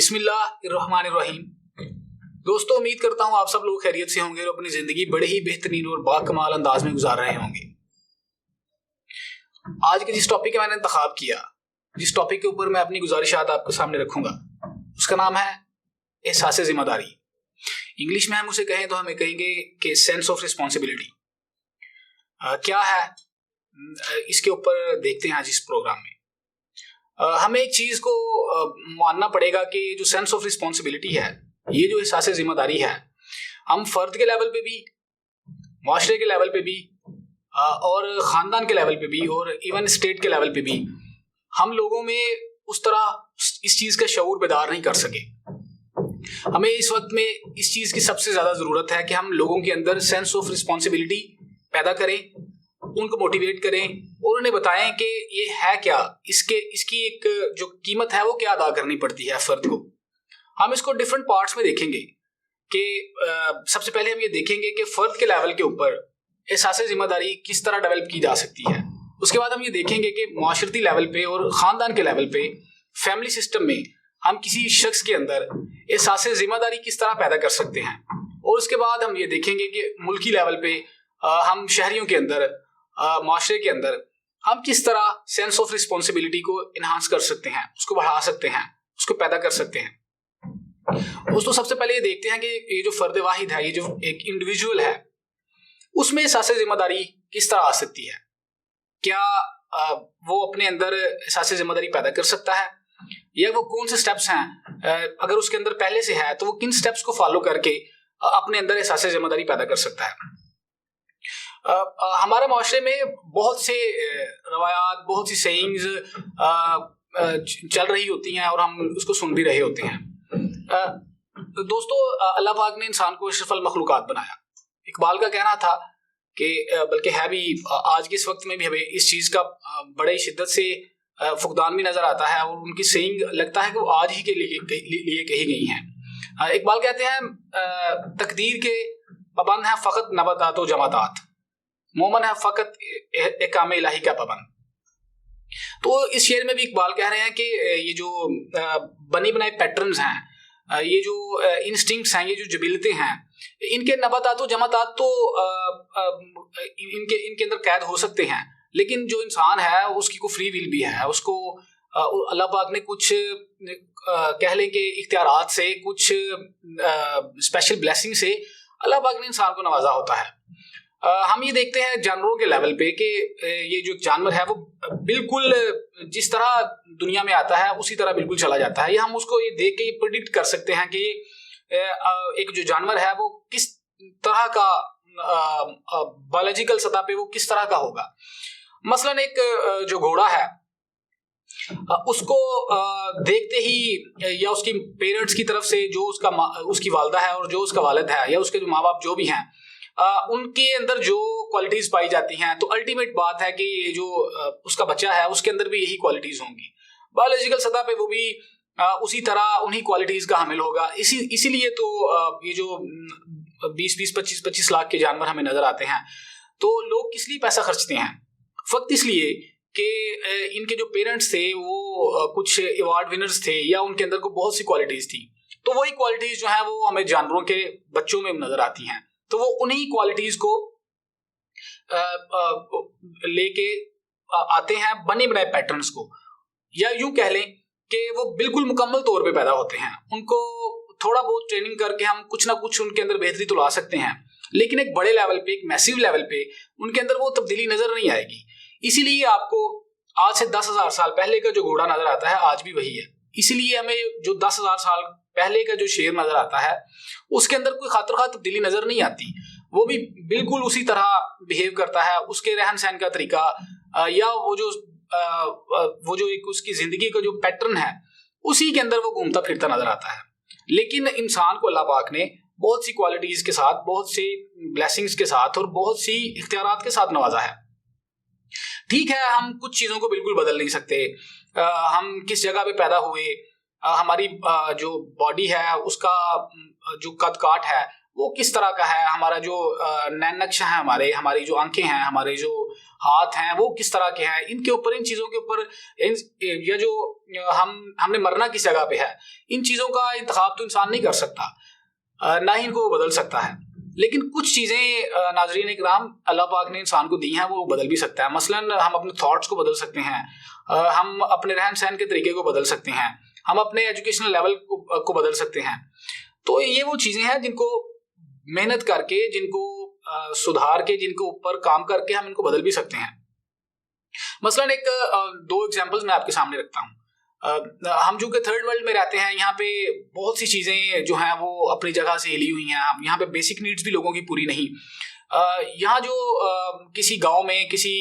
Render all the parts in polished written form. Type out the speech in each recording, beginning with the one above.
बिस्मिल्लाहिर्रहमानिर्रहीम। दोस्तों, उम्मीद करता हूँ आप सब लोग खैरियत से होंगे और अपनी जिंदगी बड़े ही बेहतरीन और बाकमाल अंदाज में गुजार रहे होंगे। आज के जिस टॉपिक का मैंने इंतखाब किया, जिस टॉपिक के ऊपर मैं अपनी गुजारिशात आपके सामने रखूंगा, उसका नाम है एहसास जिम्मेदारी। इंग्लिश में हम उसे कहें तो हमें कहेंगे कि सेंस ऑफ रिस्पॉन्सिबिलिटी। क्या है, इसके ऊपर देखते हैं आज इस प्रोग्राम में। हमें एक चीज को मानना पड़ेगा कि जो सेंस ऑफ रिस्पॉन्सिबिलिटी है, ये जो एहसास जिम्मेदारी है, हम फर्द के लेवल पे भी, माशरे के लेवल पे भी, और ख़ानदान के लेवल पे भी, और इवन स्टेट के लेवल पे भी हम लोगों में उस तरह इस चीज़ का शऊर बेदार नहीं कर सके। हमें इस वक्त में इस चीज़ की सबसे ज़्यादा ज़रूरत है कि हम लोगों के अंदर सेंस ऑफ रिस्पॉन्सिबिलिटी पैदा करें, उनको मोटिवेट करें और उन्हें बताएं कि ये है क्या, इसकी एक जो कीमत है वो क्या अदा करनी पड़ती है फ़र्द को। हम इसको डिफरेंट पार्ट्स में देखेंगे कि सबसे पहले हम ये देखेंगे कि फ़र्द के लेवल के ऊपर एहसास जिम्मेदारी किस तरह डेवलप की जा सकती है। उसके बाद हम ये देखेंगे कि माशरती लेवल पे और ख़ानदान के लेवल पे, फैमिली सिस्टम में हम किसी शख्स के अंदर एहसास जिम्मेदारी किस तरह पैदा कर सकते हैं। और उसके बाद हम ये देखेंगे कि मुल्की लेवल पे हम शहरियों के अंदर, माशरे के अंदर हम किस तरह सेंस ऑफ रिस्पॉन्सिबिलिटी को इन्हांस कर सकते हैं, उसको बढ़ा सकते हैं, उसको पैदा कर सकते हैं। दोस्तों, सबसे पहले ये देखते हैं कि ये जो फ़र्द वाहिद है, ये जो एक इंडिविजुअल है, उसमें एहसास जिम्मेदारी किस तरह आ सकती है। क्या वो अपने अंदर एहसास जिम्मेदारी पैदा कर सकता है, या वो कौन से स्टेप्स हैं, अगर उसके अंदर पहले से है तो वो किन स्टेप्स को फॉलो करके अपने अंदर एहसास जिम्मेदारी पैदा कर सकता है। हमारे माशरे में बहुत से रवायात, बहुत सी सेइंग्स चल रही होती हैं और हम उसको सुन भी रहे होते हैं। दोस्तों, अल्लाह पाक ने इंसान को अशरफुल मखलूकात बनाया। इकबाल का कहना था कि बल्कि है भी, आज के इस वक्त में भी हमें इस चीज़ का बड़े शिद्दत से फुकदान भी नज़र आता है और उनकी सेइंग लगता है कि वो आज ही के लिए कही गई हैं। इकबाल कहते हैं, तकदीर के पाबंद हैं फ़कत नबातात व जमातात, मोमन है फ़कत एकाम इलाही का पाबंद। तो इस शेर में भी इकबाल कह रहे हैं कि ये जो बनी बनाए पैटर्न्स हैं, ये जो इंस्टिंक्ट्स हैं, ये जो जबिलतें हैं, इनके नबातात व जमातात तो इनके अंदर कैद हो सकते हैं, लेकिन जो इंसान है उसकी को फ्री विल भी है। उसको अल्लाह पाक ने कुछ कह लें कि इख्तियारात से, कुछ स्पेशल ब्लेसिंग से अल्लाह पाक ने इंसान को नवाजा होता है। हम ये देखते हैं जानवरों के लेवल पे कि ये जो जानवर है वो बिल्कुल जिस तरह दुनिया में आता है उसी तरह बिल्कुल चला जाता है। या हम उसको ये देख के ये प्रिडिक्ट कर सकते हैं कि एक जो जानवर है वो किस तरह का बायोलॉजिकल सतह पे वो किस तरह का होगा। मसलन एक जो घोड़ा है, उसको देखते ही या उसकी पेरेंट्स की तरफ से जो उसकी वालदा है और जो उसका वालिद है या उसके जो माँ बाप जो भी हैं, उनके अंदर जो क्वालिटीज पाई जाती हैं, तो अल्टीमेट बात है कि ये जो उसका बच्चा है उसके अंदर भी यही क्वालिटीज होंगी। बायोलॉजिकल सतह पे वो भी उसी तरह उन्हीं क्वालिटीज का हामिल होगा। इसीलिए तो ये जो 20-20, 25-25 लाख के जानवर हमें नजर आते हैं, तो लोग किस लिए पैसा खर्चते हैं? फक्त इसलिए कि इनके जो पेरेंट्स थे वो कुछ अवार्ड विनर्स थे या उनके अंदर को बहुत सी क्वालिटीज थी, तो वही क्वालिटीज जो है वो हमें जानवरों के बच्चों में नजर आती हैं। तो वो उन्हीं क्वालिटीज को लेके आते हैं, बने बनाए पैटर्न्स को, या यूं कह लें कि वो बिल्कुल मुकम्मल तौर पे पैदा होते हैं। उनको थोड़ा बहुत ट्रेनिंग करके हम कुछ ना कुछ उनके अंदर बेहतरी तो ला सकते हैं, लेकिन एक बड़े लेवल पे, एक मैसिव लेवल पे उनके अंदर वो तब्दीली नजर नहीं आएगी। इसीलिए आपको आज से 10,000 साल पहले का जो घोड़ा नजर आता है आज भी वही है। इसीलिए हमें जो 10,000 साल पहले का जो शेर नजर आता है उसके अंदर कोई खातिर तब्दीली नजर नहीं आती। वो भी बिल्कुल उसी तरह बिहेव करता है, उसके रहन सहन का तरीका या वो जो एक उसकी जिंदगी का जो पैटर्न है उसी के अंदर वो घूमता फिरता नजर आता है। लेकिन इंसान को अल्लाह पाक ने बहुत सी क्वालिटीज के साथ, बहुत सी ब्लेसिंग्स के साथ और बहुत सी इख्तियारात के साथ नवाजा है। ठीक है, हम कुछ चीज़ों को बिल्कुल बदल नहीं सकते। हम किस जगह पे पैदा हुए, हमारी जो बॉडी है उसका जो कद काट है वो किस तरह का है, हमारा जो नैन नक्शा है, हमारी जो आंखें हैं, हमारे जो हाथ हैं, वो किस तरह के हैं, इनके ऊपर, इन चीज़ों के ऊपर, या जो हमने मरना किस जगह पे है, इन चीज़ों का इंतखाब तो इंसान नहीं कर सकता, ना ही इनको बदल सकता है। लेकिन कुछ चीज़ें नाज़रीन इकराम अल्लाह पाक ने इंसान को दी हैं, वो बदल भी सकता है। मसलन हम अपने थॉट्स को बदल सकते हैं, हम अपने रहन सहन के तरीके को बदल सकते हैं, हम अपने एजुकेशनल लेवल को बदल सकते हैं। तो ये वो चीज़ें हैं जिनको मेहनत करके, जिनको सुधार के, जिनको ऊपर काम करके हम इनको बदल भी सकते हैं। मसलन एक दो एग्जांपल्स मैं आपके सामने रखता हूँ। हम जो कि थर्ड वर्ल्ड में रहते हैं, यहाँ पे बहुत सी चीज़ें जो हैं वो अपनी जगह से हिली हुई हैं। यहाँ पे बेसिक नीड्स भी लोगों की पूरी नहीं। यहाँ जो किसी गांव में, किसी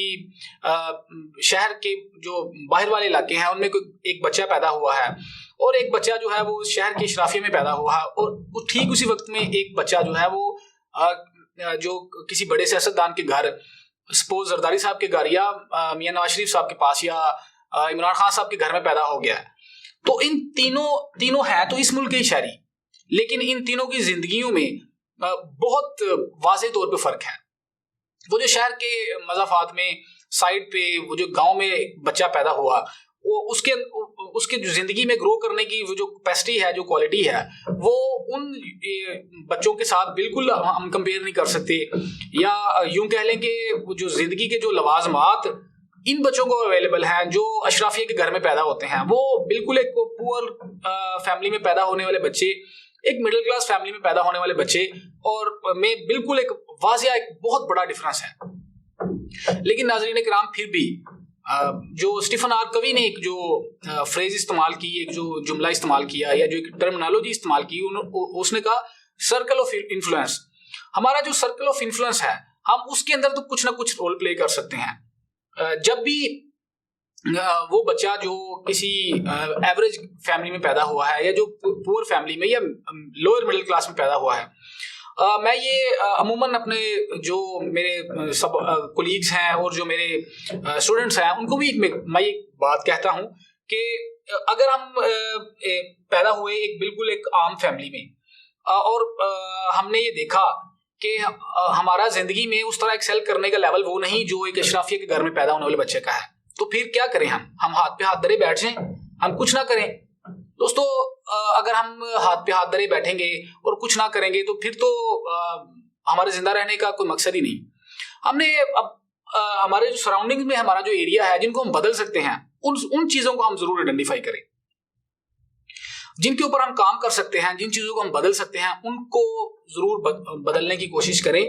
शहर के जो बाहर वाले इलाके हैं, उनमें कोई एक बच्चा पैदा हुआ है और एक बच्चा जो है वो शहर के इशराफिये में पैदा हुआ है, और ठीक उसी वक्त में एक बच्चा जो है वो जो किसी बड़े सियासतदान के घर, सपोज जरदारी साहब के घर या मियां नवाज शरीफ साहब के पास या इमरान खान साहब के घर में पैदा हो गया है। तो इन तीनों हैं तो इस मुल्क के शहरी, लेकिन इन तीनों की जिंदगियों में बहुत वाज़ेह तौर पे फर्क है। वो जो शहर के मज़ाफात में साइड पे वो जो गांव में बच्चा पैदा हुआ, वो उसके जो जिंदगी में ग्रो करने की वो जो कैपेसिटी है, जो क्वालिटी है, वो उन बच्चों के साथ बिल्कुल हम कंपेयर नहीं कर सकते। या यूं कह लें कि वो जो जिंदगी के जो लवाजमात इन बच्चों को अवेलेबल हैं जो अशराफिया के घर में पैदा होते हैं, वो बिल्कुल एक पुअर फैमिली में पैदा होने वाले बच्चे, एक मिडिल क्लास फैमिली में पैदा होने वाले बच्चे और में बिल्कुल एक वाज़िया, एक बहुत बड़ा डिफरेंस है। लेकिन नाज़रीन किराम, फिर भी जो स्टीफन आर कवी ने एक जो फ्रेज इस्तेमाल की, एक जो जुमला इस्तेमाल किया या जो एक टर्मिनोलॉजी इस्तेमाल की, उसने कहा सर्कल ऑफ इन्फ्लुएंस। हमारा जो सर्कल ऑफ इन्फ्लुएंस है, हम उसके अंदर तो कुछ ना कुछ रोल प्ले कर सकते हैं। जब भी वो बच्चा जो किसी एवरेज फैमिली में पैदा हुआ है या जो पुअर फैमिली में या लोअर मिडिल क्लास में पैदा हुआ है, मैं ये अमूमन अपने जो मेरे सब कोलीग्स हैं और जो मेरे स्टूडेंट्स हैं उनको भी मैं ये बात कहता हूँ कि अगर हम पैदा हुए एक बिल्कुल एक आम फैमिली में और हमने ये देखा कि हमारा जिंदगी में उस तरह एक्सेल करने का लेवल वो नहीं जो एक अशराफिया के घर में पैदा होने वाले बच्चे का है, तो फिर क्या करें? हम हाथ पे हाथ धरे बैठ जाएं, हम कुछ ना करें? दोस्तों, अगर हम हाथ पे हाथ धरे बैठेंगे और कुछ ना करेंगे तो फिर तो हमारे जिंदा रहने का कोई मकसद ही नहीं। हमने अब हमारे जो सराउंडिंग में हमारा जो एरिया है, जिनको हम बदल सकते हैं, उन चीजों को हम जरूर आइडेंटिफाई करें, जिनके ऊपर हम काम कर सकते हैं, जिन चीजों को हम बदल सकते हैं, उनको जरूर बदलने की कोशिश करें।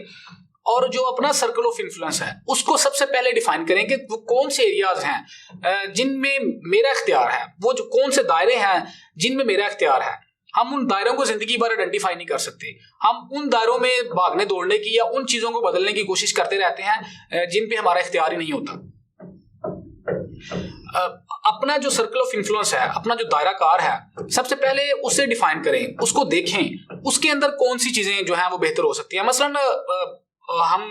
और जो अपना सर्कल ऑफ इन्फ्लुएंस है उसको सबसे पहले डिफाइन करें कि वो कौन से एरियाज हैं जिनमें मेरा इख्तियार है, वो जो कौन से दायरे हैं जिनमें मेरा इख्तियार है। हम उन दायरों को जिंदगी भर आइडेंटिफाई नहीं कर सकते। हम उन दायरों में भागने दौड़ने की या उन चीजों को बदलने की कोशिश करते रहते हैं जिन पे हमारा इख्तियार ही नहीं होता। अपना जो सर्कल ऑफ इन्फ्लुएंस है, अपना जो दायरा कार है, सबसे पहले उसे डिफाइन करें, उसको देखें, उसके अंदर कौन सी चीजें जो हैं वो बेहतर हो सकती हैं। मसलन हम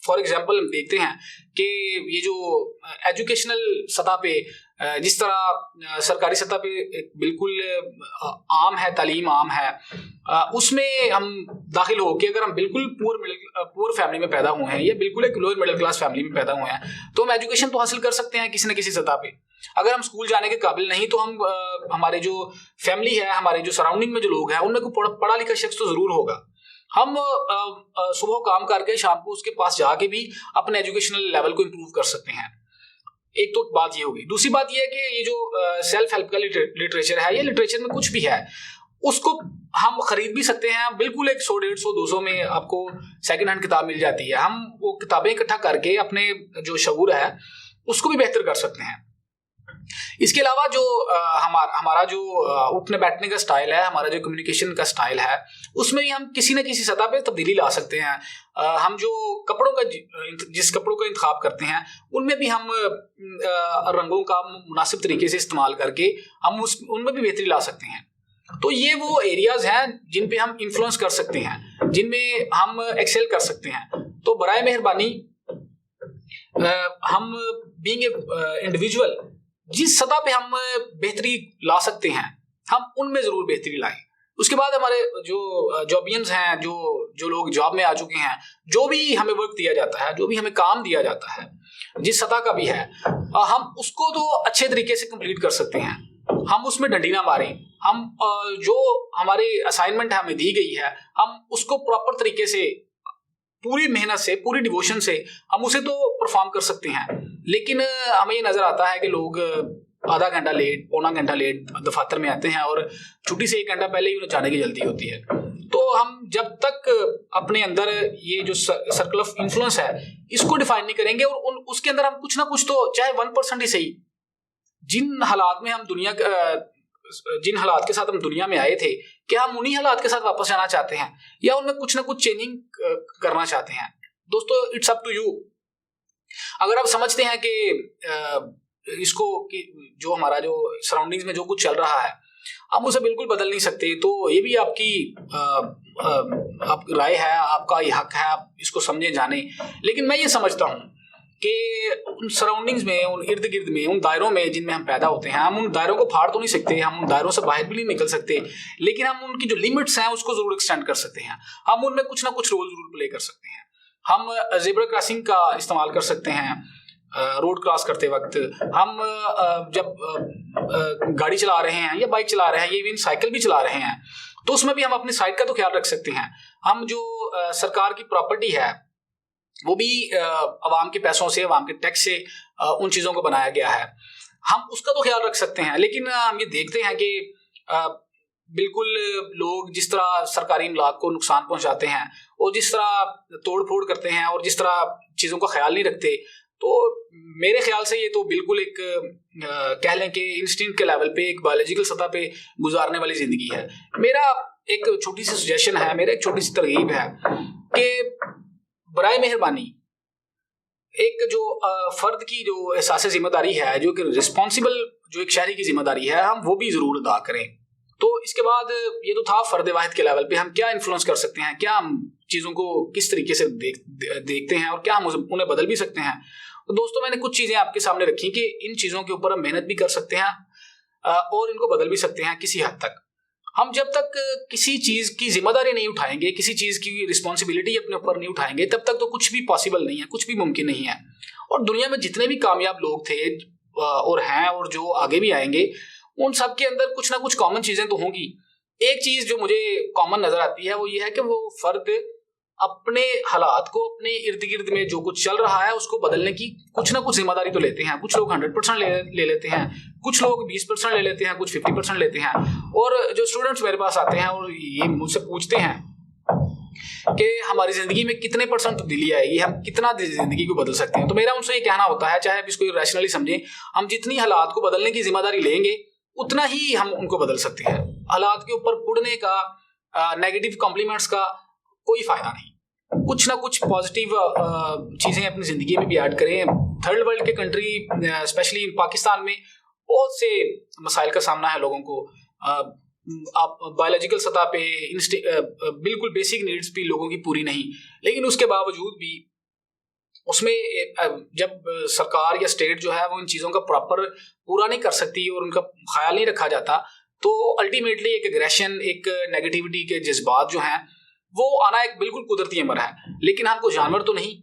फॉर एग्जांपल देखते हैं कि ये जो एजुकेशनल सतह पे जिस तरह सरकारी सतह पे बिल्कुल आम है, तालीम आम है, उसमें हम दाखिल हो के अगर हम बिल्कुल पुअर फैमिली में पैदा हुए हैं या बिल्कुल एक लोअर मिडिल क्लास फैमिली में पैदा हुए हैं, तो हम एजुकेशन तो हासिल कर सकते हैं किसी न किसी सतह पे। अगर हम स्कूल जाने के काबिल नहीं तो हम हमारे जो फैमिली है, हमारे जो सराउंडिंग में जो लोग हैं, उनमें कोई पढ़ा लिखा शख्स तो जरूर होगा। हम सुबह काम करके शाम को उसके पास जाके भी अपने एजुकेशनल लेवल को इम्प्रूव कर सकते हैं। एक तो बात ये होगी। दूसरी बात ये है कि ये जो सेल्फ हेल्प का लिटरेचर है, ये लिटरेचर में कुछ भी है उसको हम खरीद भी सकते हैं। बिल्कुल एक 100, 150, 200 में आपको सेकंड हैंड किताब मिल जाती है। हम वो किताबें इकट्ठा करके अपने जो शऊर है उसको भी बेहतर कर सकते हैं। इसके अलावा जो हमारा जो उठने बैठने का स्टाइल है, हमारा जो कम्युनिकेशन का स्टाइल है, उसमें भी हम किसी न किसी सतह पे तब्दीली ला सकते हैं। हम जो कपड़ों का जिस कपड़ों का इंतखाब करते हैं उनमें भी हम रंगों का मुनासिब तरीके से इस्तेमाल करके हम उनमें भी बेहतरी ला सकते हैं। तो ये वो एरियाज हैं जिन पे हम इन्फ्लुएंस कर सकते हैं, जिनमें हम एक्सेल कर सकते हैं। तो बराए मेहरबानी हम बीइंग ए इंडिविजुअल जिस सतह पे हम बेहतरी ला सकते हैं, हम उनमें जरूर बेहतरी लाएं। उसके बाद हमारे जो जॉबियंस हैं, जो लोग जॉब में आ चुके हैं, जो भी हमें वर्क दिया जाता है, जो भी हमें काम दिया जाता है, जिस सतह का भी है, हम उसको तो अच्छे तरीके से कंप्लीट कर सकते हैं। हम उसमें डंडी ना मारें, हम जो हमारी असाइनमेंट हमें दी गई है, हम उसको प्रॉपर तरीके से, पूरी मेहनत से, पूरी डिवोशन से हम उसे तो परफॉर्म कर सकते हैं। लेकिन हमें ये नजर आता है कि लोग आधा घंटा लेट, पौना घंटा लेट दफातर में आते हैं और छुट्टी से 1 घंटा पहले ही उन्हें जाने की जल्दी होती है। तो हम जब तक अपने अंदर ये जो सर्कल ऑफ इन्फ्लुएंस है इसको डिफाइन नहीं करेंगे और उसके अंदर हम कुछ ना कुछ तो, चाहे 1% ही सही, जिन हालात के साथ हम दुनिया में आए थे, क्या हम उन्हीं हालात के साथ वापस जाना चाहते हैं या उनमें कुछ ना कुछ चेंजिंग करना चाहते हैं? दोस्तों, इट्स अप टू यू। अगर आप समझते हैं कि इसको कि जो हमारा जो सराउंडिंग्स में जो कुछ चल रहा है हम उसे बिल्कुल बदल नहीं सकते, तो ये भी आपकी राय है, आपका ये हक है, आप इसको समझे जाने। लेकिन मैं ये समझता हूँ कि उन सराउंडिंग्स में, उन इर्द गिर्द में, उन दायरों में जिनमें हम पैदा होते हैं, हम उन दायरों को फाड़ तो नहीं सकते, हम उन दायरों से बाहर भी नहीं निकल सकते, लेकिन हम उनकी जो लिमिट्स हैं उसको जरूर एक्सटेंड कर सकते हैं। हम उनमें कुछ ना कुछ रोल जरूर प्ले कर सकते हैं। हम जेब्रा क्रॉसिंग का इस्तेमाल कर सकते हैं रोड क्रॉस करते वक्त। हम जब गाड़ी चला रहे हैं या बाइक चला रहे हैं, ये इवन साइकिल भी चला रहे हैं, तो उसमें भी हम अपनी साइड का तो ख्याल रख सकते हैं। हम जो सरकार की प्रॉपर्टी है वो भी अवाम के पैसों से, अवाम के टैक्स से उन चीज़ों को बनाया गया है, हम उसका तो ख्याल रख सकते हैं। लेकिन हम ये देखते हैं कि बिल्कुल लोग जिस तरह सरकारी इमलाक को नुकसान पहुंचाते हैं और जिस तरह तोड़ फोड़ करते हैं और जिस तरह चीज़ों का ख्याल नहीं रखते, तो मेरे ख्याल से ये तो बिल्कुल एक कह लें कि इंस्टिंक्ट के लेवल पे, एक बायोलॉजिकल सतह पे गुजारने वाली ज़िंदगी है। मेरा एक छोटी सी सजेशन है, मेरा एक छोटी सी तरगीब है कि बराए मेहरबानी एक जो फर्द की जो एहसास जिम्मेदारी है, जो कि रिस्पॉन्सिबल जो एक शहरी की जिम्मेदारी है, हम वो भी ज़रूर अदा करें। तो इसके बाद ये तो था फर्द वाहिद के लेवल पे हम क्या इन्फ्लुएंस कर सकते हैं, क्या हम चीज़ों को किस तरीके से देखते हैं और क्या हम उन्हें बदल भी सकते हैं। तो दोस्तों, मैंने कुछ चीज़ें आपके सामने रखी कि इन चीज़ों के ऊपर हम मेहनत भी कर सकते हैं और इनको बदल भी सकते हैं किसी हद तक। हम जब तक किसी चीज़ की जिम्मेदारी नहीं उठाएंगे, किसी चीज़ की रिस्पॉन्सिबिलिटी अपने ऊपर नहीं उठाएंगे, तब तक तो कुछ भी पॉसिबल नहीं है, कुछ भी मुमकिन नहीं है। और दुनिया में जितने भी कामयाब लोग थे और हैं और जो आगे भी आएंगे, उन सब के अंदर कुछ ना कुछ कॉमन चीज़ें तो होंगी। एक चीज़ जो मुझे कॉमन नज़र आती है वो ये है कि वो फर्द अपने हालात को, अपने इर्द गिर्द में जो कुछ चल रहा है उसको बदलने की कुछ ना कुछ जिम्मेदारी तो लेते हैं। कुछ लोग 100% ले लेते हैं, कुछ लोग 20% ले लेते हैं, कुछ 50% लेते हैं। और जो स्टूडेंट्स मेरे पास आते हैं और ये मुझसे पूछते हैं कि हमारी ज़िंदगी में कितने % तब्दीली आएगी, हम कितना ज़िंदगी को बदल सकते हैं, तो मेरा उनसे ये कहना होता है, चाहे आप इसको रैशनली समझें, हम जितनी हालात को बदलने की जिम्मेदारी लेंगे उतना ही हम उनको बदल सकते हैं। हालात के ऊपर कुड़ने का, नेगेटिव कॉम्प्लीमेंट्स का कोई फ़ायदा नहीं। कुछ ना कुछ पॉजिटिव चीज़ें अपनी ज़िंदगी में भी ऐड करें। थर्ड वर्ल्ड के कंट्री, स्पेशली पाकिस्तान में बहुत से मसाइल का सामना है लोगों को। आप बायोलॉजिकल सतह पे बिल्कुल बेसिक नीड्स भी लोगों की पूरी नहीं, लेकिन उसके बावजूद भी उसमें जब सरकार या स्टेट जो है वो इन चीज़ों का प्रॉपर पूरा नहीं कर सकती और उनका ख्याल नहीं रखा जाता, तो अल्टीमेटली एक एग्रेशन, एक नेगेटिविटी के जज्बात जो हैं वो आना एक बिल्कुल कुदरती अमर है। लेकिन हम कोई जानवर तो नहीं,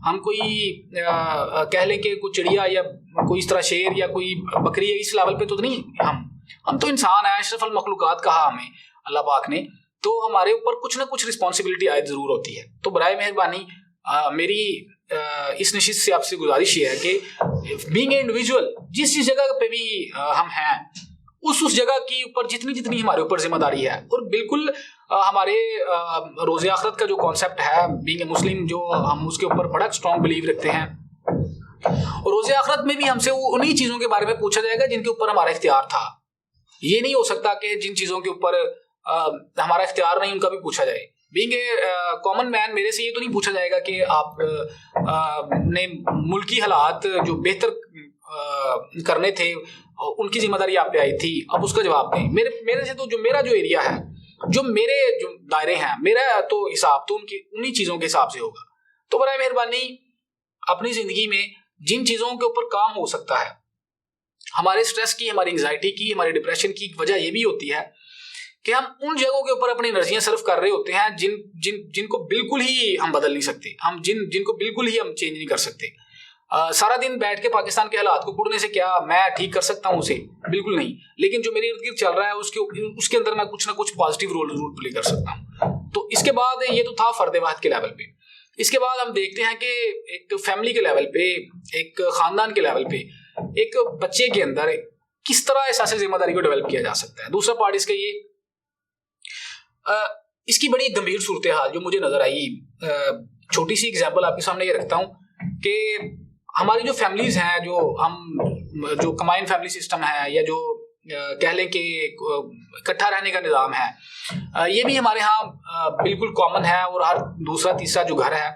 हम कोई कह लें कि कोई चिड़िया या कोई इस तरह शेर या कोई बकरी है, इस लेवल पे तो नहीं। हम तो इंसान हैं, अशरफुल मखलूकात कहा हमें अल्लाह पाक ने, तो हमारे ऊपर कुछ ना कुछ रिस्पॉन्सिबिलिटी आयद ज़रूर होती है। तो बराए मेहरबानी मेरी इस नशिस्त से आपसे गुजारिश ये है कि बीइंग ए इंडिविजुअल, जिस जगह पे भी हम हैं, उस जगह की ऊपर जितनी हमारे ऊपर जिम्मेदारी है, और बिल्कुल हमारे रोज़े आखिरत का जो कॉन्सेप्ट है बीइंग ए मुस्लिम, जो हम उसके ऊपर बड़ा स्ट्रॉन्ग बिलीव रखते हैं, और रोज़े आखिरत में भी हमसे उन्हीं चीज़ों के बारे में पूछा जाएगा जिनके ऊपर हमारा इख्तियार था। ये नहीं हो सकता कि जिन चीज़ों के ऊपर हमारा इख्तियार नहीं उनका भी पूछा जाए। बीइंग ए कॉमन मैन, मेरे से ये तो नहीं पूछा जाएगा कि आप ने मुल्की हालात जो बेहतर करने थे उनकी जिम्मेदारी आप पे आई थी, अब उसका जवाब दें। मेरे से तो जो मेरा जो एरिया है, जो मेरे जो दायरे हैं, मेरा तो हिसाब तो उन्हीं चीज़ों के हिसाब से होगा। तो बराए मेहरबानी अपनी ज़िंदगी में जिन चीज़ों के ऊपर काम हो सकता है, हमारे स्ट्रेस की, हमारी एंग्जाइटी की, हमारे डिप्रेशन की वजह ये भी होती है कि हम उन जगहों के ऊपर अपनी एनर्जियां सर्व कर रहे होते हैं जिनको बिल्कुल ही हम बदल नहीं सकते, हम जिनको बिल्कुल ही हम चेंज नहीं कर सकते। सारा दिन बैठ के पाकिस्तान के हालात को पढ़ने से क्या मैं ठीक कर सकता हूं उसे? बिल्कुल नहीं। लेकिन जो मेरे इर्द गिर्द चल रहा है उसके अंदर मैं कुछ ना कुछ पॉजिटिव रोल जरूर प्ले कर सकता हूं। तो इसके बाद ये तो था फर्द वाहिद के लेवल पे। इसके बाद हम देखते हैं कि एक फैमिली के लेवल पे, एक खानदान के लेवल पे, एक बच्चे के अंदर किस तरह एहसास जिम्मेदारी को डेवलप किया जा सकता है। दूसरा पार्ट इसका ये, इसकी बड़ी गंभीर सूरत हाल जो मुझे नजर आई, छोटी सी एग्जांपल आपके सामने ये रखता हूं कि हमारी जो फैमिलीज हैं, जो कंबाइंड फैमिली सिस्टम है, या जो कह लें कि इकट्ठा रहने का निज़ाम है, ये भी हमारे यहाँ बिल्कुल कॉमन है। और हर दूसरा तीसरा जो घर है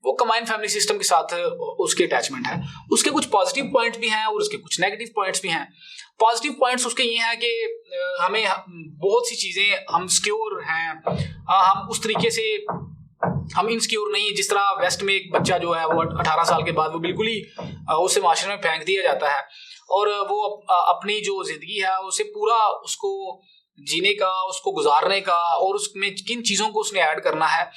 वो कंबाइंड फैमिली सिस्टम के साथ उसकी अटैचमेंट है। उसके कुछ पॉजिटिव पॉइंट्स भी हैं और उसके कुछ नेगेटिव पॉइंट्स भी हैं। पॉजिटिव पॉइंट्स उसके ये हैं कि हमें बहुत सी चीज़ें, हम सिक्योर हैं, हम उस तरीके से हम इनसिक्योर नहीं। जिस तरह वेस्ट में एक बच्चा जो है वो 18 साल के बाद वो बिल्कुल ही उसे माशरे में फेंक दिया जाता है और वो अपनी जो जिंदगी है उसे पूरा उसको जीने का, उसको गुजारने का और उसमें किन चीज़ों को उसने ऐड करना है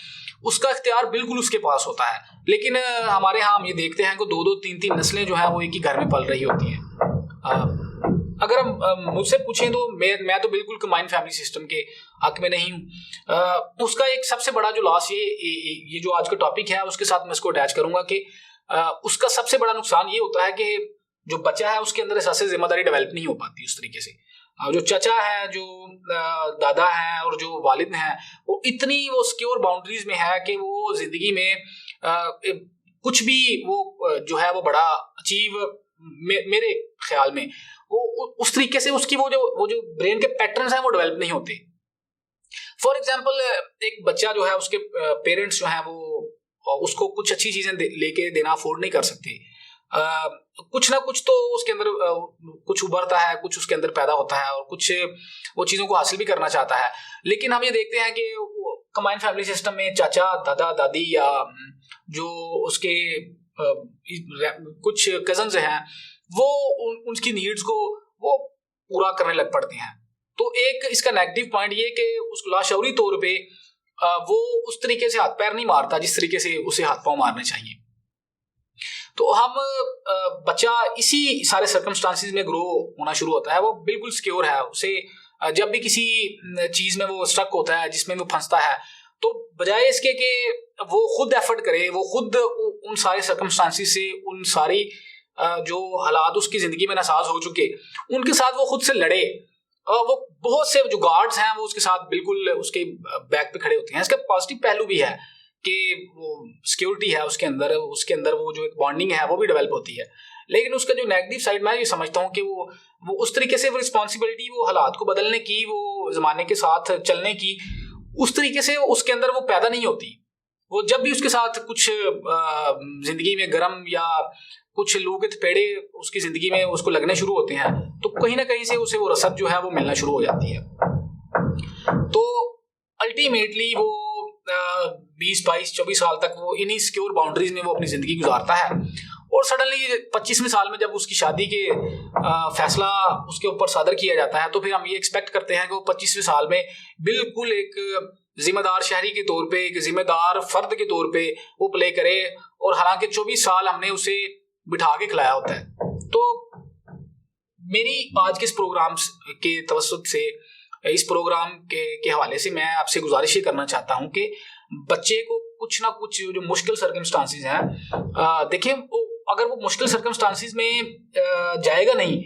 उसका इख्तियार बिल्कुल उसके पास होता है। लेकिन हमारे यहाँ हम ये देखते हैं कि 2-2, 3-3 नस्लें जो है वो एक ही घर में पल रही होती हैं। अगर हम मुझसे पूछें तो मैं तो बिल्कुल कंबाइंड फैमिली सिस्टम के हक में नहीं हूँ। उसका एक सबसे बड़ा जो लॉस ये जो आज का टॉपिक है उसके साथ मैं इसको अटैच करूंगा कि उसका सबसे बड़ा नुकसान ये होता है कि जो बच्चा है उसके अंदर एहसास जिम्मेदारी डेवलप नहीं हो पाती उस तरीके से। जो चचा है, जो दादा है और जो वालिद हैं, वो इतनी वो सिक्योर बाउंड्रीज में है कि वो जिंदगी में कुछ भी वो जो है वो बड़ा अचीव, मेरे ख्याल में वो उस तरीके से उसकी वो जो ब्रेन के पैटर्न्स हैं वो डेवलप नहीं होते। फॉर एग्जांपल, एक बच्चा जो है उसके पेरेंट्स जो हैं वो उसको कुछ अच्छी चीजें लेके देना अफोर्ड नहीं कर सकते। कुछ ना कुछ तो उसके अंदर कुछ उभरता है, कुछ उसके अंदर पैदा होता है और कुछ वो चीज़ों को हासिल भी करना चाहता है। लेकिन हम ये देखते हैं कि कंबाइंड फैमिली सिस्टम में चाचा, दादा, दादी या जो उसके कुछ कजन्स हैं वो उनकी नीड्स को वो पूरा करने लग पड़ते हैं। तो एक इसका नेगेटिव पॉइंट ये कि उसको लाशऊरी तौर पे वो उस तरीके से हाथ पैर नहीं मारता जिस तरीके से उसे हाथ पांव मारने चाहिए। तो हम बच्चा इसी सारे सर्कमस्टांसिस में ग्रो होना शुरू होता है। वो बिल्कुल सिक्योर है, उसे जब भी किसी चीज़ में वो स्टक होता है जिसमें वो फंसता है, तो बजाय इसके कि वो खुद एफर्ट करे, वो खुद उन सारे सर्कमस्टांसिस से, उन सारी जो हालात उसकी ज़िंदगी में नासाज हो चुके उनके साथ वो खुद से लड़े। वो बहुत से जो गार्ड्स हैं वो उसके साथ बिल्कुल उसके बैक पे खड़े होते हैं। इसका पॉजिटिव पहलू भी है कि वो सिक्योरिटी है उसके अंदर वो जो एक बॉन्डिंग है वो भी डेवलप होती है। लेकिन उसका जो नेगेटिव साइड मैं ये समझता हूँ कि वो उस तरीके से वो रिस्पॉन्सिबिलिटी, वो हालात को बदलने की, वो ज़माने के साथ चलने की, उस तरीके से उसके अंदर वो पैदा नहीं होती। वो जब भी उसके साथ कुछ ज़िंदगी में गरम या कुछ लोगों के थपेड़े उसकी ज़िंदगी में उसको लगने शुरू होते हैं तो कहीं ना कहीं से उसे वो रसद जो है वो मिलना शुरू हो जाती है। तो अल्टीमेटली वो 20, 22, 24 साल तक वो इन्हीं सिक्योर बाउंड्रीज में वो अपनी ज़िंदगी गुजारता है और सडनली 25वें साल में जब उसकी शादी के फैसला उसके ऊपर सादर किया जाता है तो फिर हम ये एक्सपेक्ट करते हैं कि वो 25वें साल में बिल्कुल एक जिम्मेदार शहरी के तौर पे, एक जिम्मेदार फर्द के तौर पे वो प्ले करे। और हालांकि 24 साल हमने उसे बिठा के खिलाया होता है। तो मेरी आज के इस प्रोग्राम के तवस्सुत से, इस प्रोग्राम के हवाले से मैं आपसे गुजारिश ये करना चाहता हूँ कि बच्चे को कुछ ना कुछ जो मुश्किल सर्कमस्टांसिस हैं, देखिए अगर वो मुश्किल सर्कमस्टांसिस में जाएगा नहीं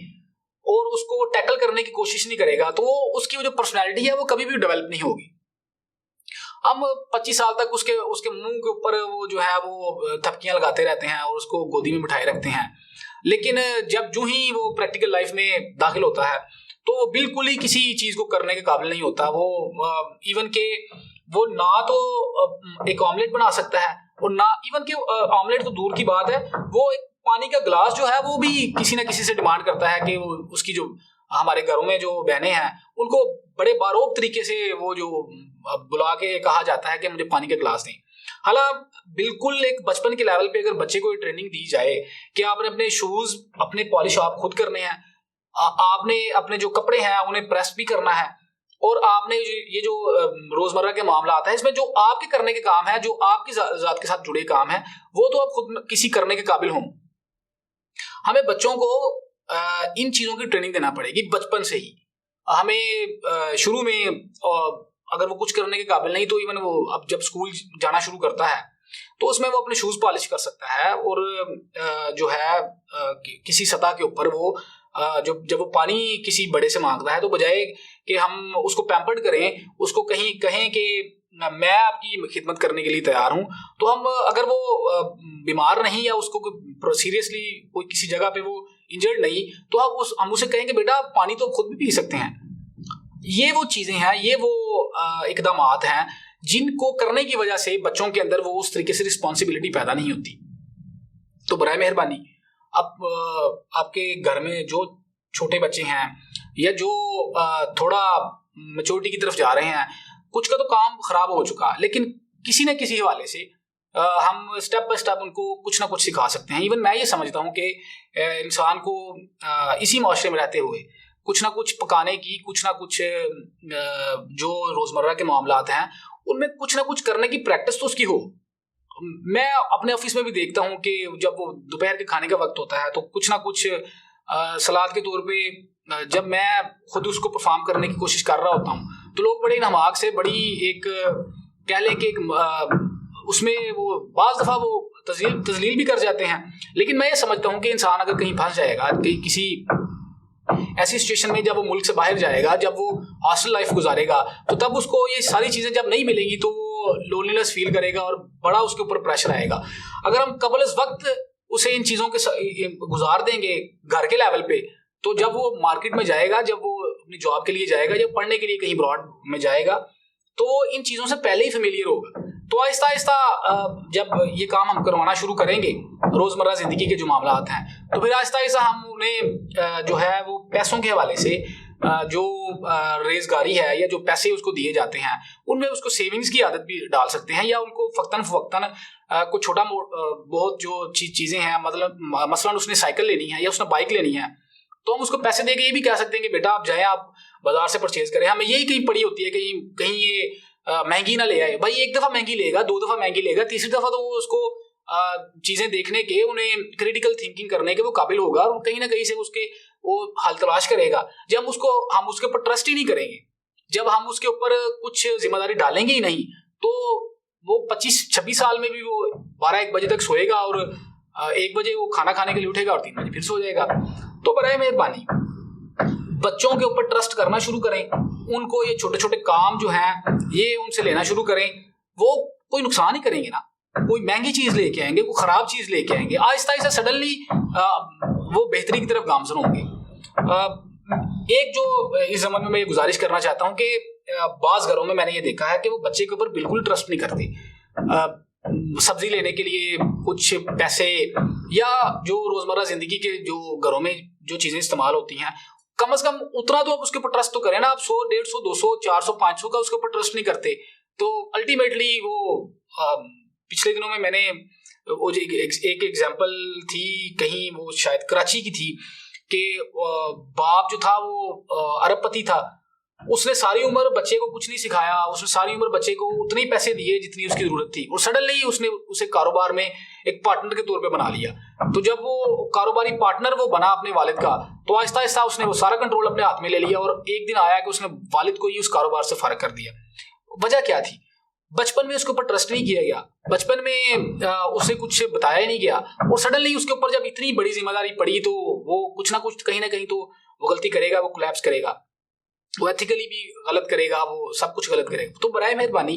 और उसको टैकल करने की कोशिश नहीं करेगा तो उसकी वो जो पर्सनैलिटी है वो कभी भी डेवलप नहीं होगी। हम 25 साल तक उसके मुंह के ऊपर वो जो है वो थपकियां लगाते रहते हैं और उसको गोदी में बिठाए रखते हैं, लेकिन जब जो ही वो प्रैक्टिकल लाइफ में दाखिल होता है तो वो बिल्कुल ही किसी चीज़ को करने के काबिल नहीं होता। वो इवन के वो ना तो एक ऑमलेट बना सकता है और ना इवन के ऑमलेट तो दूर की बात है, वो एक पानी का गिलास जो है वो भी किसी ना किसी से डिमांड करता है कि वो उसकी जो हमारे घरों में जो बहनें हैं उनको बड़े बारोब तरीके से वो जो बुला के कहा जाता है कि मुझे पानी का गिलास दें। हालांकि बिल्कुल एक बचपन के लेवल पे अगर बच्चे को ट्रेनिंग दी जाए कि आपने अपने शूज़ अपने पॉलिश आप खुद करने हैं, आपने अपने जो कपड़े हैं उन्हें प्रेस भी करना है और आपने ये जो रोजमर्रा के मामला आता है, इसमें जो आपके करने के काम है, जो आपकी जात के साथ जुड़े काम है, वो तो आप खुद किसी करने के काबिल हों। हमें बच्चों को इन चीजों की ट्रेनिंग देना पड़ेगी बचपन से ही। हमें शुरू में अगर वो कुछ करने के काबिल नहीं, तो इवन वो अब जब स्कूल जाना शुरू करता है तो उसमें वो अपने शूज पॉलिश कर सकता है, और जो है किसी सतह के ऊपर वो जब वो पानी किसी बड़े से मांगता है, तो बजाय कि हम उसको पैम्पर्ड करें, उसको कहीं कहें कि मैं आपकी खिदमत करने के लिए तैयार हूं, तो हम अगर वो बीमार नहीं या उसको सीरियसली कोई किसी जगह पे वो इंजर्ड नहीं, तो हम उसे कहेंगे बेटा पानी तो खुद भी पी सकते हैं। ये वो चीजें हैं, ये वो इकदामात हैं जिनको करने की वजह से बच्चों के अंदर वो उस तरीके से रिस्पॉन्सिबिलिटी पैदा नहीं होती। तो बराए मेहरबानी, अब आपके घर में जो छोटे बच्चे हैं या जो थोड़ा मैच्योरिटी की तरफ जा रहे हैं, कुछ का तो काम खराब हो चुका, लेकिन किसी न किसी हवाले से हम स्टेप बाय स्टेप उनको कुछ ना कुछ सिखा सकते हैं। इवन मैं ये समझता हूँ कि इंसान को इसी माशरे में रहते हुए कुछ ना कुछ पकाने की, कुछ ना कुछ जो रोजमर्रा के मामलात हैं उनमें कुछ ना कुछ करने की प्रैक्टिस तो उसकी हो। मैं अपने ऑफिस में भी देखता हूँ कि जब वो दोपहर के खाने का वक्त होता है, तो कुछ ना कुछ सलाद के तौर पे जब मैं खुद उसको परफॉर्म करने की कोशिश कर रहा होता हूँ, तो लोग बड़े नमाक से बड़ी एक कह लें कि उसमें वो बाज़ दफ़ा वो तजलील भी कर जाते हैं। लेकिन मैं ये समझता हूँ कि इंसान अगर कहीं फंस जाएगा, किसी ऐसी सिचुएशन में जब वो मुल्क से बाहर जाएगा, जब वो हॉस्टल लाइफ गुजारेगा, तो तब उसको ये सारी चीज़ें जब नहीं मिलेंगी तो वो लोनलीनेस फील करेगा और बड़ा उसके ऊपर प्रेशर आएगा। अगर हम कबल इस वक्त उसे इन चीज़ों के गुजार देंगे घर के लेवल पे, तो जब वो मार्केट में जाएगा, जब वो अपनी जॉब के लिए जाएगा, जब पढ़ने के लिए कहीं ब्रॉड में जाएगा, तो इन चीज़ों से पहले ही फेमिलियर होगा। तो आहिस्ता आहिस्ता जब ये काम हम करवाना शुरू करेंगे, रोज़मर्रा ज़िंदगी के जो मामलात हैं, तो फिर आहिस्ता आहिस्ता हम उन्हें जो है वो पैसों के हवाले से जो रेज़गारी है या जो पैसे उसको दिए जाते हैं, उनमें उसको सेविंग्स की आदत भी डाल सकते हैं, या उनको फ़क्तन फ़वक्तन कुछ छोटा बहुत जो चीज़ें हैं, मतलब मसलन उसने साइकिल लेनी है या उसने बाइक लेनी है, तो हम उसको पैसे दे के ये भी कह सकते हैं कि बेटा आप जाएँ, आप बाजार से परचेज करें। हमें यही कहीं पड़ी होती है कि कहीं ये महंगी ना ले आए। भाई एक दफ़ा महंगी लेगा, दो दफ़ा महंगी लेगा, तीसरी दफ़ा तो वो उसको चीज़ें देखने के, उन्हें क्रिटिकल थिंकिंग करने के वो काबिल होगा, और कहीं ना कहीं से उसके वो हल तलाश करेगा। जब हम उसके ऊपर ट्रस्ट ही नहीं करेंगे, जब हम उसके ऊपर कुछ जिम्मेदारी डालेंगे ही नहीं, तो वो 25-26 साल में भी वो 12-1 बजे तक सोएगा, और 1 बजे वो खाना खाने के लिए उठेगा और 3 बजे फिर सो जाएगा। तो बराए मेहरबानी बच्चों के ऊपर ट्रस्ट करना शुरू करें, उनको ये छोटे छोटे काम जो हैं ये उनसे लेना शुरू करें। वो कोई नुकसान ही करेंगे ना, कोई महंगी चीज़ लेके आएंगे, कोई ख़राब चीज़ लेके आएंगे, आहिस्ता आहिस्ता सडनली वो बेहतरी की तरफ गामजन होंगे। एक जो इस ज़माने में मैं गुजारिश करना चाहता हूँ कि बाज़ घरों में मैंने ये देखा है कि वो बच्चे के ऊपर बिल्कुल ट्रस्ट नहीं करते। सब्जी लेने के लिए कुछ पैसे, या जो रोज़मर्रा ज़िंदगी के जो घरों में जो चीज़ें इस्तेमाल होती हैं, कम से कम उतना तो आप उसके ऊपर ट्रस्ट तो करें ना। आप 100, 150, 200, 400, 500 का उसके ऊपर ट्रस्ट नहीं करते, तो अल्टीमेटली वो पिछले दिनों में मैंने वो एक एग्जांपल थी, कहीं वो शायद कराची की थी, कि बाप जो था वो अरबपति था, उसने सारी उम्र बच्चे को कुछ नहीं सिखाया, उसने सारी उम्र बच्चे को उतने ही पैसे दिए जितनी उसकी ज़रूरत थी, और सडनली उसने उसे कारोबार में एक पार्टनर के तौर पे बना लिया। तो जब वो कारोबारी पार्टनर वो बना अपने वालिद का, तो आहिस्ता आहिस्ता उसने वो सारा कंट्रोल अपने हाथ में ले लिया, और एक दिन आया कि उसने वालिद को ही उस कारोबार से फारिग कर दिया। वजह क्या थी? बचपन में उसके ऊपर ट्रस्ट नहीं किया गया, बचपन में उसे कुछ बताया ही नहीं गया, और सडनली उसके ऊपर जब इतनी बड़ी जिम्मेदारी पड़ी, तो वो कुछ ना कुछ कहीं ना कहीं तो वो गलती करेगा, वो कोलैप्स करेगा, वो एथिकली भी गलत करेगा, वो सब कुछ गलत करेगा। तो बराए मेहरबानी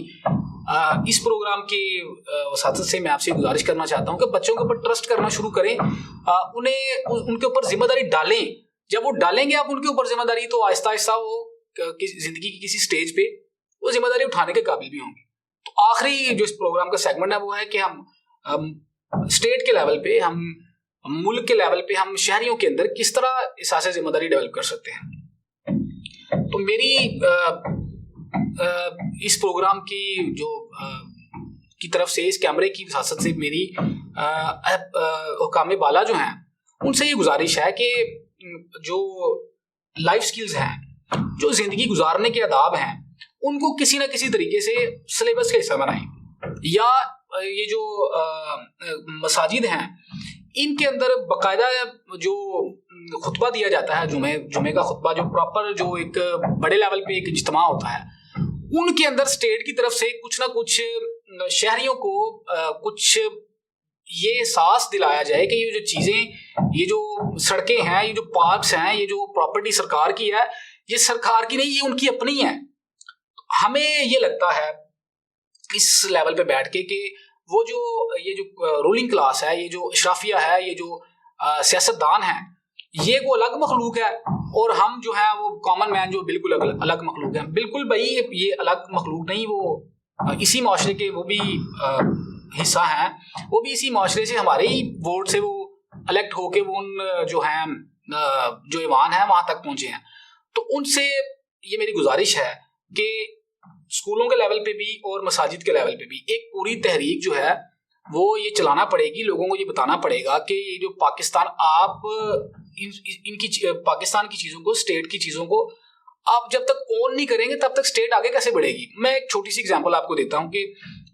इस प्रोग्राम के वसातत से मैं आपसे गुजारिश करना चाहता हूँ कि बच्चों के ऊपर ट्रस्ट करना शुरू करें, उन्हें उनके ऊपर जिम्मेदारी डालें। जब वो डालेंगे आप उनके ऊपर जिम्मेदारी, तो आहिस्ता आहिस्ता वो जिंदगी की किसी स्टेज पे वो जिम्मेदारी उठाने के काबिल भी होंगे। तो आखिरी जो इस प्रोग्राम का सेगमेंट है वो है कि हम स्टेट के लेवल पे, हम मुल्क के लेवल पे, हम शहरियों के अंदर किस तरह एहसास जिम्मेदारी डेवलप कर सकते हैं। तो मेरी इस प्रोग्राम की जो की तरफ से, इस कैमरे की वसासत से मेरी हुकाम बाला जो हैं उनसे ये गुजारिश है कि जो लाइफ स्किल्स हैं, जो ज़िंदगी गुजारने के आदाब हैं उनको किसी ना किसी तरीके से सिलेबस का हिस्सा बनाएं। या ये जो मसाजिद हैं इनके अंदर बाकायदा जो खुतबा दिया जाता है, जुमे का खुतबा, जो प्रॉपर जो एक बड़े लेवल पे एक इज्तिमा होता है, उनके अंदर स्टेट की तरफ से कुछ ना कुछ शहरियों को कुछ ये एहसास दिलाया जाए कि ये जो चीज़ें, ये जो सड़कें हैं, ये जो पार्क्स हैं, ये जो प्रॉपर्टी सरकार की है, ये सरकार की नहीं, ये उनकी अपनी है। हमें ये लगता है इस लेवल पे बैठ के कि वो जो ये जो रूलिंग क्लास है, ये जो अशराफिया है, ये जो सियासतदान है, ये वो अलग मखलूक है और हम जो है वो कॉमन मैन जो बिल्कुल अलग मखलूक है। बिल्कुल भाई, ये अलग मखलूक नहीं, वो इसी माशरे के वो भी हिस्सा हैं, वो भी इसी माशरे से हमारे ही वोट से वो इलेक्ट होके वो उन जो हैं जो ईवान है वहां तक पहुंचे हैं। तो उनसे ये मेरी गुजारिश है कि स्कूलों के लेवल पे भी और मसाजिद के लेवल पे भी एक पूरी तहरीक जो है वो ये चलाना पड़ेगी। लोगों को ये बताना पड़ेगा कि ये जो पाकिस्तान, आप इनकी पाकिस्तान की चीज़ों को, स्टेट की चीज़ों को आप जब तक ओन नहीं करेंगे तब तक स्टेट आगे कैसे बढ़ेगी। मैं एक छोटी सी एग्जांपल आपको देता हूँ कि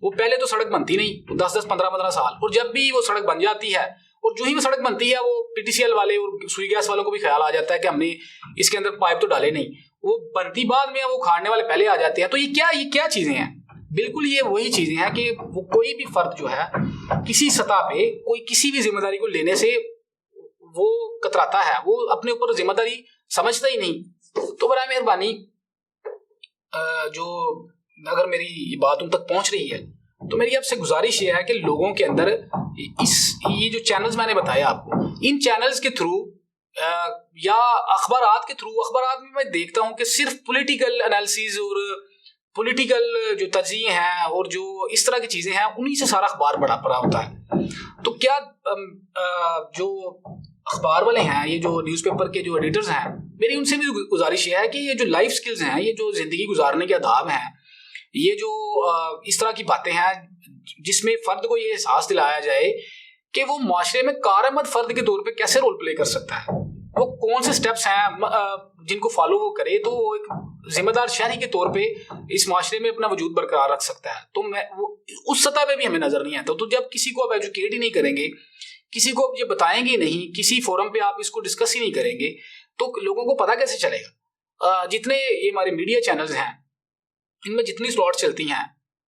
वो पहले तो सड़क बनती नहीं 10-10, 15-15 साल, और जब भी वो सड़क बन जाती है और जो ही वो सड़क बनती है वो PTCL वाले और सुई गैस वालों को भी ख्याल आ जाता है कि हमने इसके अंदर पाइप तो डाले नहीं, वो बनती बाद में, वो उखाड़ने वाले पहले आ जाते हैं। तो ये क्या चीज़ें हैं? बिल्कुल ये वही चीज़ें हैं कि वो कोई भी फर्द जो है किसी सतह पे कोई किसी भी जिम्मेदारी को लेने से वो कतराता है, वो अपने ऊपर जिम्मेदारी समझता ही नहीं। तो बराए मेहरबानी जो अगर मेरी ये बात उन तक पहुंच रही है तो मेरी आपसे गुजारिश ये है कि लोगों के अंदर ये जो चैनल्स मैंने बताया आपको, इन चैनल्स के थ्रू या अखबारात के थ्रू, अखबारात में मैं देखता हूँ कि सिर्फ पॉलिटिकल एनालिसिस और पॉलिटिकल जो तरजीह हैं और जो इस तरह की चीज़ें हैं उन्हीं से सारा अखबार बड़ा पड़ा होता है। तो क्या जो अखबार वाले हैं, ये जो न्यूज़पेपर के जो एडिटर्स हैं, मेरी उनसे भी गुजारिश ये है कि ये जो लाइफ स्किल्स हैं, ये जो ज़िंदगी गुजारने के आदाब हैं, ये जो इस तरह की बातें हैं जिसमें फ़र्द को ये एहसास दिलाया जाए कि वो माशरे में कारआमद फ़र्द के तौर पे कैसे रोल प्ले कर सकता है, वो कौन से स्टेप्स हैं जिनको फॉलो वो करे तो वो एक जिम्मेदार शहरी के तौर पे इस माशरे में अपना वजूद बरकरार रख सकता है। तो मैं वो उस सतह पे भी हमें नज़र नहीं आता। तो जब किसी को आप एजुकेट ही नहीं करेंगे, किसी को आप ये बताएंगे नहीं, किसी फोरम पे आप इसको डिस्कस ही नहीं करेंगे, तो लोगों को पता कैसे चलेगा? जितने ये हमारे मीडिया चैनल्स हैं, इनमें जितनी स्लॉट चलती हैं,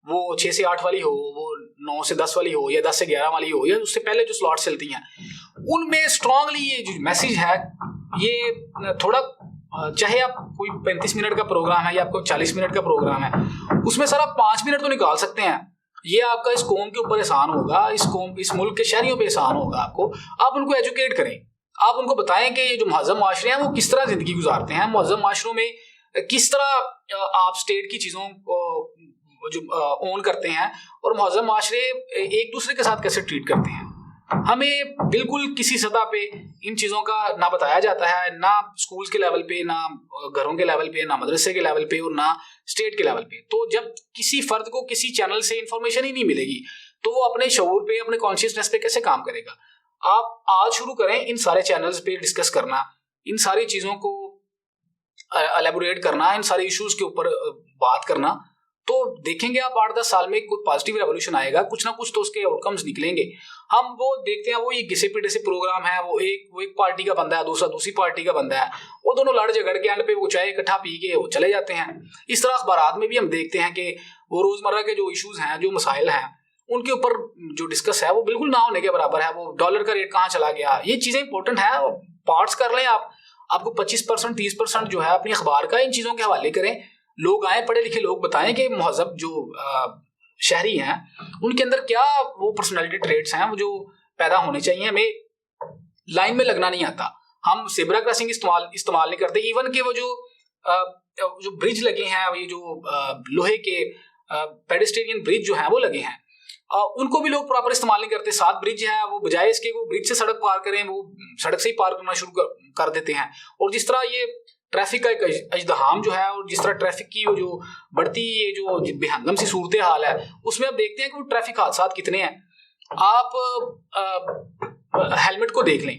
वो 6 से 8 वाली हो, वो 9 से 10 वाली हो, या 10 से 11 वाली हो, या उससे पहले जो स्लॉट चलती हैं, उनमें स्ट्रांगली ये जो मैसेज है, ये थोड़ा, चाहे आप कोई 35 मिनट का प्रोग्राम है या आपको 40 मिनट का प्रोग्राम है, उसमें सर आप 5 मिनट तो निकाल सकते हैं। ये आपका इस कौम के ऊपर एहसान होगा, इस मुल्क के शहरियों पे एहसान होगा आपको। आप उनको एजुकेट करें, आप उनको बताएं कि ये जो मुहज़्ज़म माशरे हैं वो किस तरह ज़िंदगी गुजारते हैं, मुहज़्ज़म माशरों में किस तरह आप स्टेट की चीज़ों को जो ओन करते हैं और मुहज़्ज़म माशरे एक दूसरे के साथ कैसे ट्रीट करते हैं। हमें बिल्कुल किसी सतह पे इन चीज़ों का ना बताया जाता है, ना स्कूल्स के लेवल पे, ना घरों के लेवल पे, ना मदरसे के लेवल पे और ना स्टेट के लेवल पे। तो जब किसी फ़र्द को किसी चैनल से इंफॉर्मेशन ही नहीं मिलेगी तो वो अपने शऊर पे, अपने कॉन्शियसनेस पे कैसे काम करेगा? आप आज शुरू करें इन सारे चैनल्स पे डिस्कस करना, इन सारी चीज़ों को एलेबोरेट करना, इन सारे इश्यूज़ के ऊपर बात करना, तो देखेंगे आप 8-10 साल में कोई पॉजिटिव रेवोल्यूशन आएगा, कुछ ना कुछ तो उसके आउटकम्स निकलेंगे। हम वो देखते हैं, वो ये घिसे पिटे से प्रोग्राम है, वो एक पार्टी का बंदा है, दूसरा दूसरी पार्टी का बंदा है, वो दोनों लड़ झगड़ के एंड पे वो चाय इकट्ठा पी के वो चले जाते हैं। इस तरह अखबारात में भी हम देखते हैं कि वो रोज़मर्रा के जो इशूज़ हैं, जो मसाइल हैं, उनके ऊपर जो डिस्कस है वो बिल्कुल ना होने के बराबर है। वो डॉलर का रेट कहाँ चला गया, ये चीज़ें इंपॉर्टेंट है, पार्ट्स कर लें आप। आपको 25% 30% जो है अपनी अखबार का इन चीज़ों के हवाले करें। लोग आए, पढ़े लिखे लोग बताएं कि मुहज़्ज़ब जो शहरी हैं उनके अंदर क्या वो पर्सनैलिटी ट्रेट्स हैं वो जो पैदा होने चाहिए। हमें लाइन में लगना नहीं आता, हम ज़ेब्रा क्रॉसिंग इस्तेमाल नहीं करते। इवन के वो जो ब्रिज लगे हैं, ये जो लोहे के पेडेस्ट्रियन ब्रिज जो हैं वो लगे हैं, उनको भी लोग प्रॉपर इस्तेमाल नहीं करते। 7 ब्रिज है, वो बजाय इसके वो ब्रिज से सड़क पार करें, वो सड़क से ही पार करना शुरू कर देते हैं। और जिस तरह ये ट्रैफिक का एक इज़्दिहाम जो है और जिस तरह ट्रैफिक की वो जो बढ़ती ये जो बेहंगम सी सूरत हाल है, उसमें आप देखते हैं कि वो ट्रैफिक हादसा कितने हैं। आप हेलमेट को देख लें,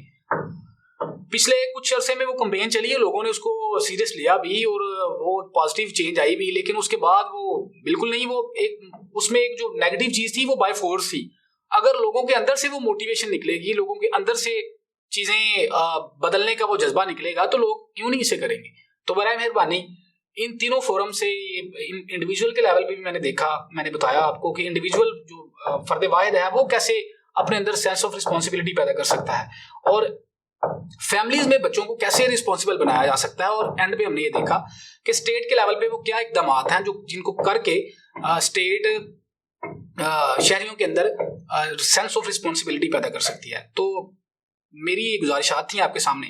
पिछले कुछ अरसे में वो कैंपेन चली है, लोगों ने उसको सीरियस लिया भी और वो पॉजिटिव चेंज आई भी, लेकिन उसके बाद वो बिल्कुल नहीं, वो एक उसमें एक जो नेगेटिव चीज़ थी वो बाय फोर्स थी। अगर लोगों के अंदर से वो मोटिवेशन निकलेगी, लोगों के अंदर से चीज़ें बदलने का वो जज्बा निकलेगा, तो लोग क्यों नहीं इसे करेंगे। तो बराए मेहरबानी इन तीनों फोरम से, इंडिविजुअल के लेवल पे भी मैंने देखा, मैंने बताया आपको कि इंडिविजुअल जो फर्द वाहिद है वो कैसे अपने अंदर सेंस ऑफ रिस्पॉन्सिबिलिटी पैदा कर सकता है, और फैमिलीज में बच्चों को कैसे रिस्पॉन्सिबल बनाया जा सकता है। और एंड पे हमने ये देखा कि स्टेट के लेवल पे वो क्या इकदाम हैं जो जिनको करके स्टेट शहरियों के अंदर सेंस ऑफ रिस्पॉन्सिबिलिटी पैदा कर सकती है। तो मेरी ये गुजारिशात थी आपके सामने,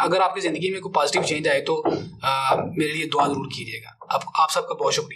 अगर आपकी ज़िंदगी में कोई पॉजिटिव चेंज आए तो मेरे लिए दुआ ज़रूर कीजिएगा। आप सबका बहुत शुक्रिया।